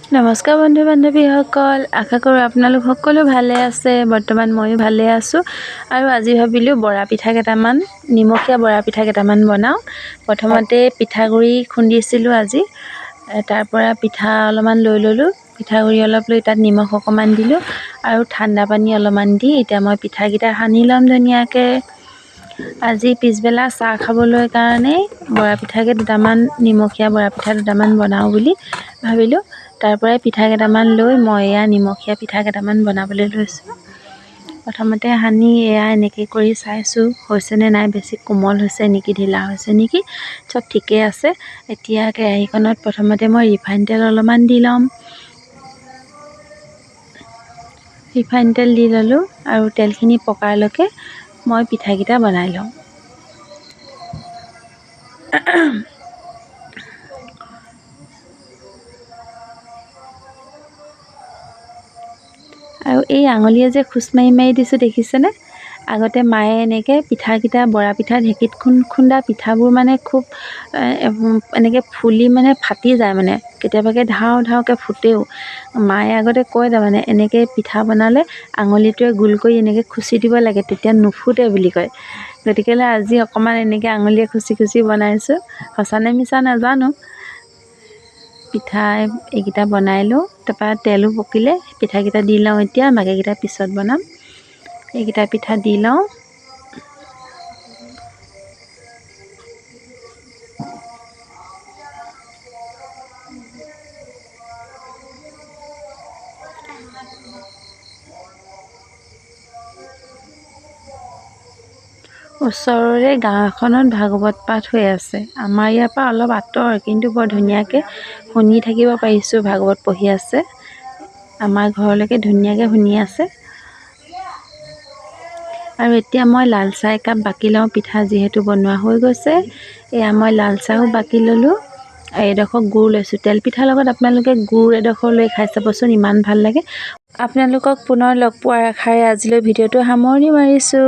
নমস্কাৰ বন্ধু বান্ধৱীসকল, আশা কৰোঁ আপোনালোক সকলো ভালে আছে। বৰ্তমান ময়ো ভালে আছোঁ আৰু আজি ভাবিলোঁ বৰা পিঠা কেইটামান, নিমখীয়া বৰা পিঠা কেইটামান বনাওঁ। প্ৰথমতে পিঠাগুড়ি খুন্দিছিলোঁ আজি, তাৰ পৰা পিঠা অলপমান লৈ ল'লোঁ। পিঠাগুড়ি অলপ লৈ তাত নিমখ অকণমান দিলোঁ আৰু ঠাণ্ডা পানী অলপমান দি এতিয়া মই পিঠাকেইটা সানি ল'ম ধুনীয়াকৈ। আজি পিছবেলা চাহ খাবলৈ কাৰণে বৰা পিঠাকে দুটামান, নিমখীয়া বৰা পিঠা দুটামান বনাওঁ বুলি ভাবিলোঁ। তাৰ পৰাই পিঠা কেইটামান লৈ মই এয়া নিমখীয়া পিঠা কেইটামান বনাবলৈ লৈছোঁ। প্ৰথমতে সানি এয়া এনেকৈ কৰি চাইছোঁ হৈছেনে নাই, বেছি কোমল হৈছে নেকি, ঢিলা হৈছে নেকি, চব ঠিকেই আছে। এতিয়া কেৰাহীখনত প্ৰথমতে মই ৰিফাইন তেল অলপমান দি ল'ম। ৰিফাইন তেল দি ল'লোঁ আৰু তেলখিনি পকালৈকে মই পিঠাকেইটা বনাই লওঁ। আৰু এই আঙুলিয়ে যে খোচ মাৰি মাৰি দিছোঁ দেখিছেনে? আগতে মায়ে এনেকৈ পিঠাকেইটা, বৰা পিঠা ঢেঁকীত খুন্দা পিঠাবোৰ মানে খুব এনেকৈ ফুলি মানে ফাটি যায়, মানে কেতিয়াবাকৈ ধাও ধাওকৈ ফুটেও। মায়ে আগতে কয় তাৰমানে এনেকৈ পিঠা বনালে আঙুলিটোৱে গোল কৰি এনেকৈ খুচি দিব লাগে, তেতিয়া নুফুটে বুলি কয়। গতিকেলৈ আজি অকণমান এনেকৈ আঙুলিয়ে খুচি খুচি বনাইছোঁ, সঁচানে মিছা নাজানো। পিঠা এইকেইটা বনাই লওঁ, তাৰপৰা তেলো পকিলে পিঠাকেইটা দি লওঁ। এতিয়া বাকীকেইটা পিছত বনাম। এইকেইটা পিঠা দি লওঁ। ওচৰৰে গাঁও এখনত ভাগৱত পাঠ হৈ আছে। আমাৰ ইয়াৰ পৰা অলপ আঁতৰ, কিন্তু বৰ ধুনীয়াকৈ শুনি থাকিব পাৰিছোঁ। ভাগৱত পঢ়ি আছে, আমাৰ ঘৰলৈকে ধুনীয়াকৈ শুনি আছে। আৰু এতিয়া মই লাল চাহ একাপ বাকি লওঁ, পিঠা যিহেতু বনোৱা হৈ গৈছে। এয়া মই লাল চাহো বাকি ল'লোঁ। এডোখৰ গুড় লৈছোঁ। তেলপিঠাৰ লগত আপোনালোকে গুড় এডোখৰ লৈ খাই চাবচোন, ইমান ভাল লাগে। আপোনালোকক পুনৰ লগ পোৱাৰ আশাৰে আজিলৈ ভিডিঅ'টো সামৰণি মাৰিছোঁ।